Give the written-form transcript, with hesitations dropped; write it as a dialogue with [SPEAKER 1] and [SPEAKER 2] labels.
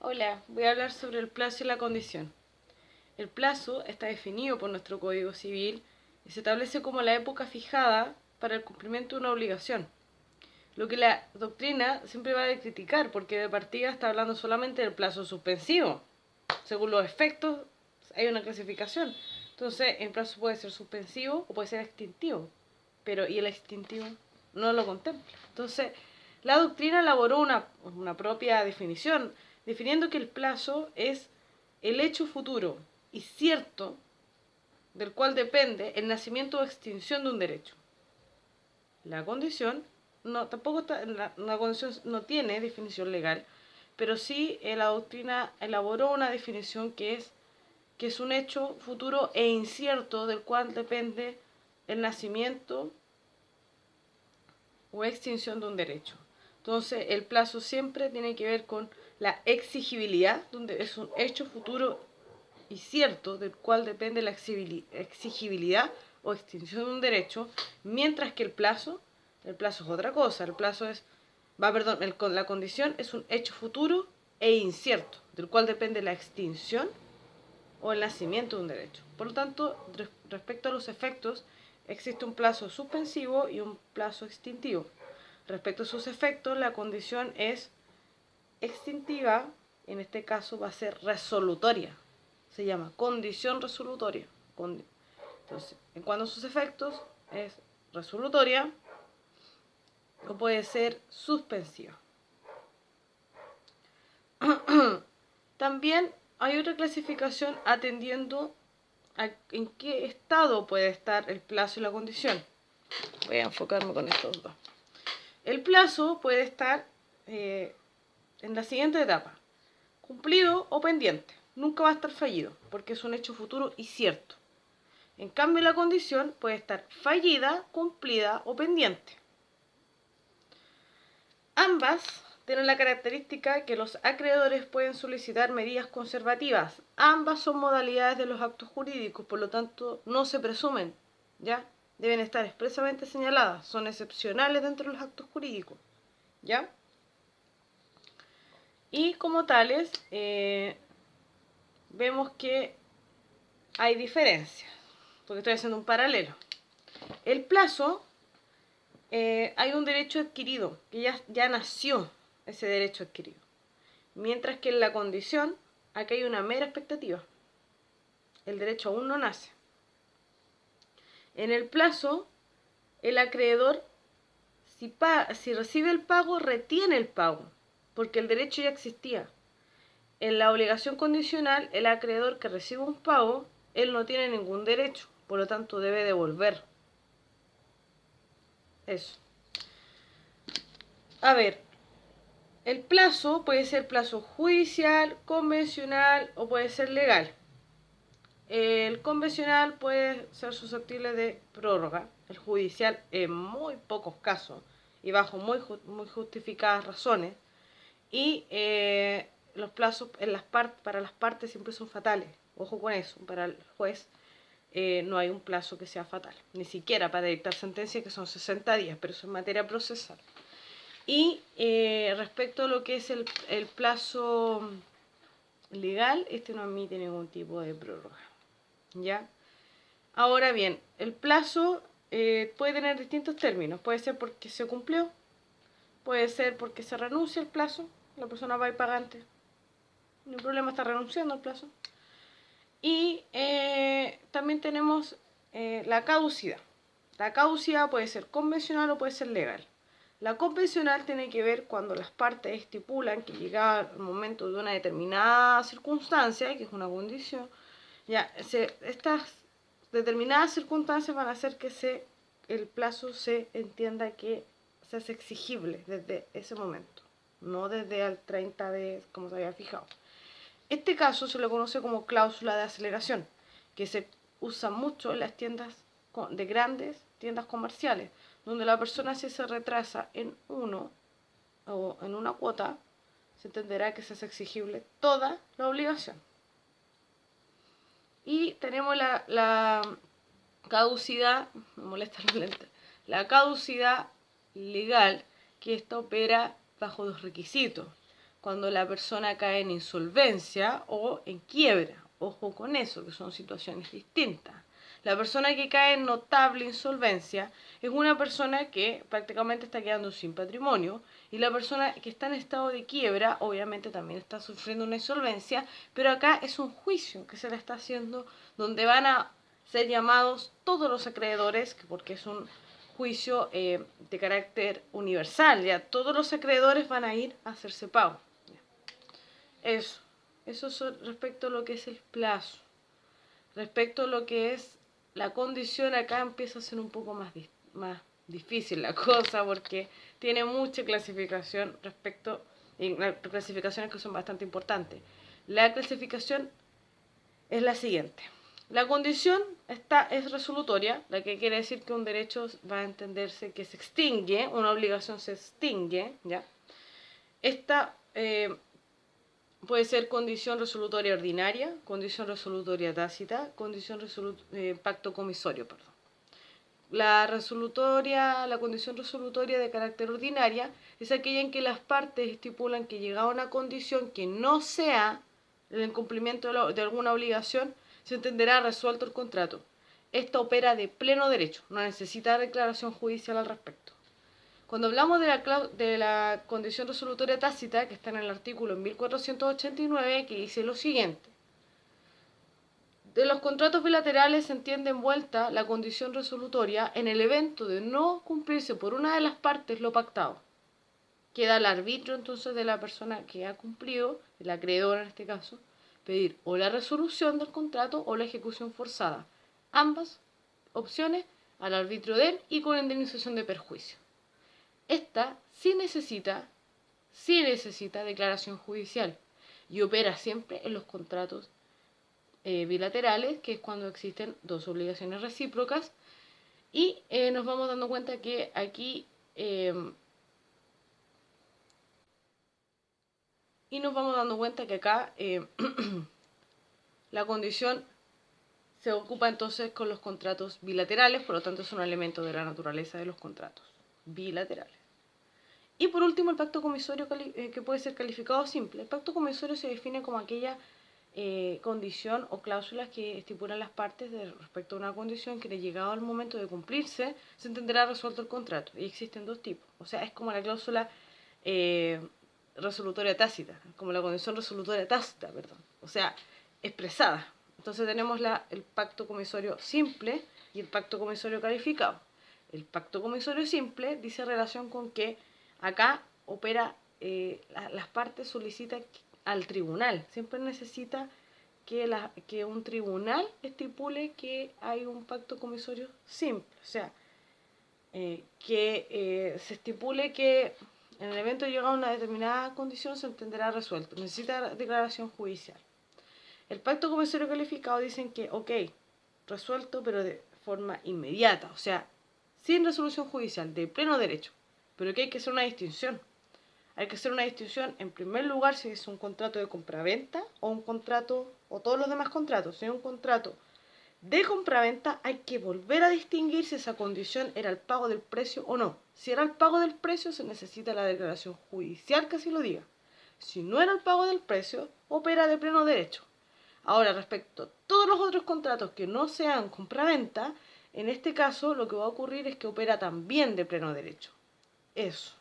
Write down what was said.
[SPEAKER 1] Hola, voy a hablar sobre el plazo y la condición. El plazo está definido por nuestro Código Civil y se establece como la época fijada para el cumplimiento de una obligación. Lo que la doctrina siempre va a criticar, porque de partida está hablando solamente del plazo suspensivo. Según los efectos, hay una clasificación. Entonces, el plazo puede ser suspensivo o puede ser extintivo. ¿Y el extintivo? No lo contempla. Entonces, la doctrina elaboró una propia definición, definiendo que el plazo es el hecho futuro y cierto del cual depende el nacimiento o extinción de un derecho. La condición la condición no tiene definición legal, pero sí la doctrina elaboró una definición que es un hecho futuro e incierto del cual depende el nacimiento o extinción de un derecho. Entonces, el plazo siempre tiene que ver con la exigibilidad, donde es un hecho futuro y cierto del cual depende la exigibilidad o extinción de un derecho, mientras que el plazo es otra cosa. El plazo es, la condición es un hecho futuro e incierto, del cual depende la extinción o el nacimiento de un derecho. Por lo tanto, respecto a los efectos, existe un plazo suspensivo y un plazo extintivo. Respecto a sus efectos, la condición es extintiva, en este caso va a ser resolutoria. Se llama condición resolutoria. Entonces, en cuanto a sus efectos, es resolutoria o puede ser suspensiva. También hay otra clasificación atendiendo a en qué estado puede estar el plazo y la condición. Voy a enfocarme con estos dos. El plazo puede estar en la siguiente etapa: cumplido o pendiente. Nunca va a estar fallido, porque es un hecho futuro y cierto. En cambio, la condición puede estar fallida, cumplida o pendiente. Ambas tienen la característica que los acreedores pueden solicitar medidas conservativas. Ambas son modalidades de los actos jurídicos, por lo tanto no se presumen, ¿ya? Deben estar expresamente señaladas, son excepcionales dentro de los actos jurídicos, ¿ya? Y como tales, vemos que hay diferencias, porque estoy haciendo un paralelo. El plazo, hay un derecho adquirido, que ya nació ese derecho adquirido. Mientras que en la condición, aquí hay una mera expectativa. El derecho aún no nace. En el plazo, el acreedor, si recibe el pago, retiene el pago, porque el derecho ya existía. En la obligación condicional, el acreedor que recibe un pago, él no tiene ningún derecho, por lo tanto debe devolver. Eso. A ver, el plazo puede ser plazo judicial, convencional o puede ser legal. El convencional puede ser susceptible de prórroga, el judicial en muy pocos casos y bajo muy justificadas razones, y los plazos para las partes siempre son fatales. Ojo con eso, para el juez no hay un plazo que sea fatal, ni siquiera para dictar sentencia, que son 60 días, pero eso es materia procesal. Y respecto a lo que es el plazo legal, este no admite ningún tipo de prórroga, ¿ya? Ahora bien, el plazo puede tener distintos términos. Puede ser porque se cumplió, puede ser porque se renuncia al plazo, la persona va y paga antes, no hay problema, está renunciando al plazo. Y también tenemos la caducidad. La caducidad puede ser convencional o puede ser legal. La convencional tiene que ver cuando las partes estipulan que llega el momento de una determinada circunstancia, que es una condición, ya estas determinadas circunstancias van a hacer que el plazo se entienda que se hace exigible desde ese momento, no desde el 30 de como se había fijado. Este caso se lo conoce como cláusula de aceleración, que se usa mucho en las tiendas de grandes tiendas comerciales, donde la persona, si se retrasa en uno o en una cuota, se entenderá que se hace exigible toda la obligación. Y tenemos la caducidad, me molesta la lente, la caducidad legal, que esta opera bajo dos requisitos. cuando la persona cae en insolvencia o en quiebra. Ojo con eso, que son situaciones distintas. La persona que cae en notable insolvencia es una persona que prácticamente está quedando sin patrimonio, y la persona que está en estado de quiebra obviamente también está sufriendo una insolvencia, pero acá es un juicio que se le está haciendo donde van a ser llamados todos los acreedores, porque es un juicio de carácter universal, ya todos los acreedores van a ir a hacerse pago. Eso es respecto a lo que es el plazo. Respecto a lo que es la condición, acá empieza a ser un poco más difícil la cosa, porque tiene mucha clasificación respecto, y clasificaciones que son bastante importantes. La clasificación es la siguiente. La condición es resolutoria, la que quiere decir que un derecho va a entenderse que se extingue, una obligación se extingue, ¿ya? Esta puede ser condición resolutoria ordinaria, condición resolutoria tácita, pacto comisorio, perdón. La condición resolutoria de carácter ordinaria es aquella en que las partes estipulan que llegada a una condición que no sea el incumplimiento de alguna obligación, se entenderá resuelto el contrato. Esta opera de pleno derecho, no necesita declaración judicial al respecto. Cuando hablamos de la condición resolutoria tácita, que está en el artículo 1489, que dice lo siguiente: de los contratos bilaterales se entiende envuelta la condición resolutoria en el evento de no cumplirse por una de las partes lo pactado. Queda al arbitrio entonces de la persona que ha cumplido, el acreedor en este caso, pedir o la resolución del contrato o la ejecución forzada. Ambas opciones al arbitrio de él y con indemnización de perjuicio. Esta sí necesita declaración judicial y opera siempre en los contratos bilaterales, que es cuando existen dos obligaciones recíprocas, y nos vamos dando cuenta que aquí acá la condición se ocupa entonces con los contratos bilaterales, por lo tanto es un elemento de la naturaleza de los contratos bilaterales. Y por último, el pacto comisorio, que puede ser calificado simple. El pacto comisorio se define como aquella condición o cláusulas que estipulan las partes respecto a una condición que, llegado al momento de cumplirse, se entenderá resuelto el contrato. Y existen dos tipos. O sea, es como la cláusula resolutoria tácita, como la condición resolutoria tácita, perdón. O sea, expresada. Entonces tenemos el pacto comisorio simple y el pacto comisorio calificado. El pacto comisorio simple dice relación con que acá opera, las partes solicitan al tribunal. Siempre necesita que un tribunal estipule que hay un pacto comisorio simple. O sea, que se estipule que en el evento de llegar a una determinada condición se entenderá resuelto. Necesita declaración judicial. El pacto comisorio calificado dicen que, ok, resuelto, pero de forma inmediata. O sea, sin resolución judicial, de pleno derecho. Pero que hay que hacer una distinción. Hay que hacer una distinción, en primer lugar, si es un contrato de compraventa o un contrato, o todos los demás contratos. Si es un contrato de compraventa, hay que volver a distinguir si esa condición era el pago del precio o no. Si era el pago del precio, se necesita la declaración judicial que así lo diga. Si no era el pago del precio, opera de pleno derecho. Ahora, respecto a todos los otros contratos que no sean compraventa, en este caso lo que va a ocurrir es que opera también de pleno derecho. Eso.